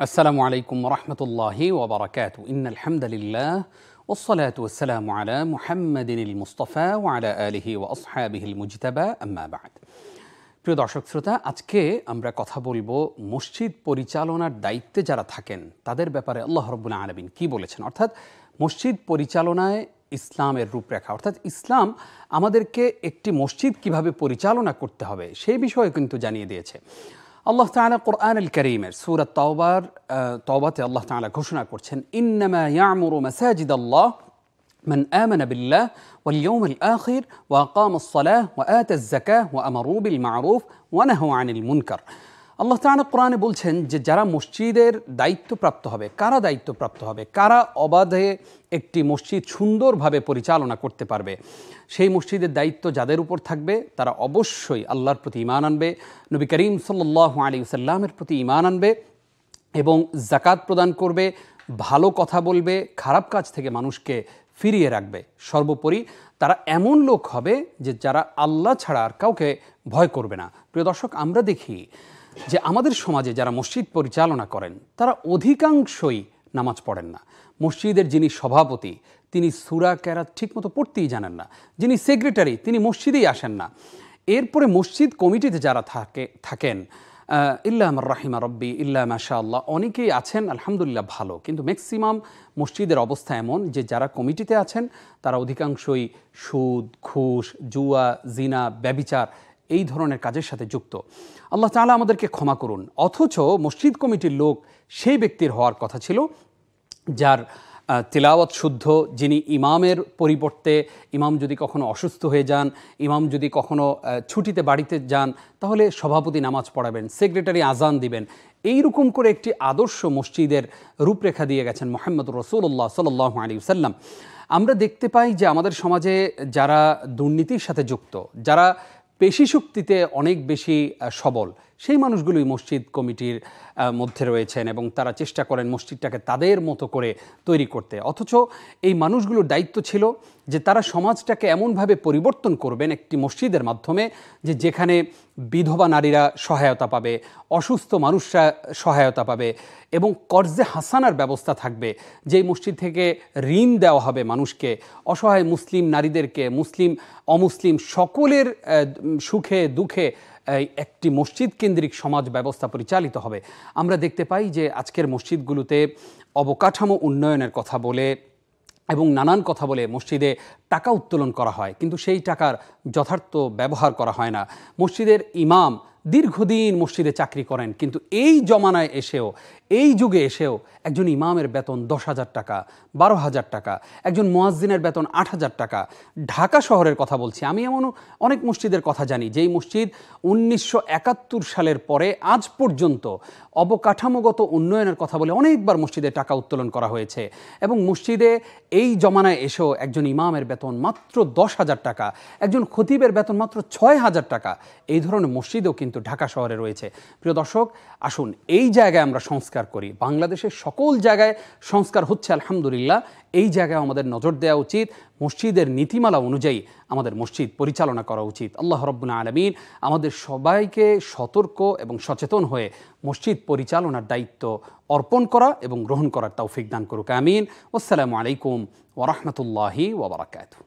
আসসালামু আলাইকুম রহমতুল্লাহি ওবরাকাতু ইন্নাল হামদুলিল্লাহ ওয়াসসালাতু ওয়াসসালামু আলা মুহাম্মাদিনিল মুস্তাফা ওয়া আলা আলিহি ওয়া আসহাবিহিল মুজতাবা আম্মা বা'দ। প্রিয় দর্শক শ্রোতা, আজকে আমরা কথা বলবো মসজিদ পরিচালনার দায়িত্বে যারা থাকেন তাদের ব্যাপারে আল্লাহ রাব্বুল আলামিন কি বলেছেন, অর্থাৎ মসজিদ পরিচালনায় ইসলামের রূপরেখা, অর্থাৎ ইসলাম আমাদেরকে একটি মসজিদ কিভাবে পরিচালনা করতে হবে সেই বিষয়ে কিন্তু জানিয়ে দিয়েছে। আল্লাহ তাআলা কোরআনুল কারীমের সূরা তাওবাতে আল্লাহ তাআলা ঘোষণা করছেন, ইন্নামা ইয়া'মুরু মাসাজিদাল্লাহ মান আমানা বিল্লাহ ওয়াল ইয়াউমিল আখির ওয়া আকামাস সালাহ ওয়া আতাজ যাকাহ ওয়া আমারু বিল মা'রুফ ওয়া নাহাউ আনিল মুনকার। আল্লাহ তাআলা কোরআনে বলছেন যে যারা মসজিদের দায়িত্বপ্রাপ্ত হবে, কারা দায়িত্বপ্রাপ্ত হবে, কারা অবাধে একটি মসজিদ সুন্দরভাবে পরিচালনা করতে পারবে, সেই মসজিদের দায়িত্ব যাদের উপর থাকবে তারা অবশ্যই আল্লাহর প্রতি ঈমান আনবে, নবী করিম সাল্লাল্লাহু আলাইহি ওয়াসাল্লামের প্রতি ঈমান আনবে এবং যাকাত প্রদান করবে, ভালো কথা বলবে, খারাপ কাজ থেকে মানুষকে ফিরিয়ে রাখবে। সর্বোপরি তারা এমন লোক হবে যে যারা আল্লাহ ছাড়া আর কাউকে ভয় করবে না। প্রিয় দর্শক, আমরা দেখি যে আমাদের সমাজে যারা মসজিদ পরিচালনা করেন তারা অধিকাংশই নামাজ পড়েন না। মসজিদের যিনি সভাপতি তিনি সূরা কেরাত ঠিকমতো পড়তেই জানেন না, যিনি সেক্রেটারি তিনি মসজিদেই আসেন না। এরপরে মসজিদ কমিটিতে যারা থাকেন ইল্লা মান রাহিমা রব্বি ইল্লা মাশাআল্লাহ, অনেকেই আছেন আলহামদুলিল্লাহ ভালো, কিন্তু ম্যাক্সিমাম মসজিদের অবস্থা এমন যে যারা কমিটিতে আছেন তারা অধিকাংশই সুদ, ঘুষ, জুয়া, জিনা, ব্যভিচার এই ধরনের কাজের সাথে যুক্ত। আল্লাহ তাআলা আমাদেরকে ক্ষমা করুন। অথচ মসজিদ কমিটির লোক সেই ব্যক্তির হওয়ার কথা ছিল যার তিলাওয়াত শুদ্ধ, যিনি ইমামের পরিবর্তে, ইমাম যদি কখনো অসুস্থ হয়ে যান, ইমাম যদি কখনো ছুটিতে বাড়িতে যান, তাহলে সভাপতি নামাজ পড়াবেন, সেক্রেটারি আজান দিবেন। এইরকম করে একটি আদর্শ মসজিদের রূপরেখা দিয়ে গেছেন মুহাম্মদুর রাসূলুল্লাহ সাল্লাল্লাহু আলাইহি ওয়াসাল্লাম। আমরা দেখতে পাই যে আমাদের সমাজে যারা দুর্নীতির সাথে যুক্ত, যারা পেশি শক্তিতে অনেক বেশি সবল, সেই মানুষগুলোই মসজিদ কমিটির মধ্যে রয়েছেন এবং তারা চেষ্টা করেন মসজিদটাকে তাদের মতো করে তৈরি করতে। অথচ এই মানুষগুলোর দায়িত্ব ছিল যে তারা সমাজটাকে এমনভাবে পরিবর্তন করবেন একটি মসজিদের মাধ্যমে যে যেখানে বিধবা নারীরা সহায়তা পাবে, অসুস্থ মানুষরা সহায়তা পাবে এবং কর্জে হাসানার ব্যবস্থা থাকবে, যেই মসজিদ থেকে ঋণ দেওয়া হবে মানুষকে, অসহায় মুসলিম নারীদেরকে, মুসলিম অমুসলিম সকলের সুখে দুঃখে একটি মসজিদ কেন্দ্রিক সমাজ ব্যবস্থা পরিচালিত হবে। আমরা দেখতে পাই যে আজকের মসজিদগুলোতে অবকাঠামো উন্নয়নের কথা বলে এবং নানান কথা বলে মসজিদে টাকা উত্তোলন করা হয়, কিন্তু সেই টাকার যথার্থ ব্যবহার করা হয় না। মসজিদের ইমাম দীর্ঘদিন মসজিদে চাকরি করেন, কিন্তু এই জমানায় এসেও, এই যুগে এসেও একজন ইমামের বেতন 10,000 টাকা, 12,000 টাকা, একজন মুয়াজ্জিনের বেতন 8,000 টাকা। ঢাকা শহরের কথা বলছি আমি, এমন অনেক মসজিদের কথা জানি যেই মসজিদ 1971 সালের পরে আজ পর্যন্ত অবকাঠামোগত উন্নয়নের কথা বলে অনেকবার মসজিদে টাকা উত্তোলন করা হয়েছে এবং মসজিদে এই জমানায় এসেও একজন ইমামের বেতন মাত্র 10,000 টাকা, একজন খতিবের বেতন মাত্র 6,000 টাকা। এই ধরনের মসজিদও কিন্তু ঢাকা শহরে রয়েছে। প্রিয় দর্শক, আসুন এই জায়গায় আমরা সংস্কার করি। বাংলাদেশের সকল জায়গায় সংস্কার হচ্ছে আলহামদুলিল্লাহ, এই জায়গায় আমাদের নজর দেওয়া উচিত। মসজিদের নীতিমালা অনুযায়ী আমাদের মসজিদ পরিচালনা করা উচিত। আল্লাহ রাব্বুল আলামিন আমাদের সবাইকে সতর্ক এবং সচেতন হয়ে মসজিদ পরিচালনার দায়িত্ব অর্পণ করা এবং গ্রহণ করার তৌফিক দান করুক, আমিন। আসসালামু আলাইকুম ওয়া রাহমাতুল্লাহি ওয়া বারাকাতুহু।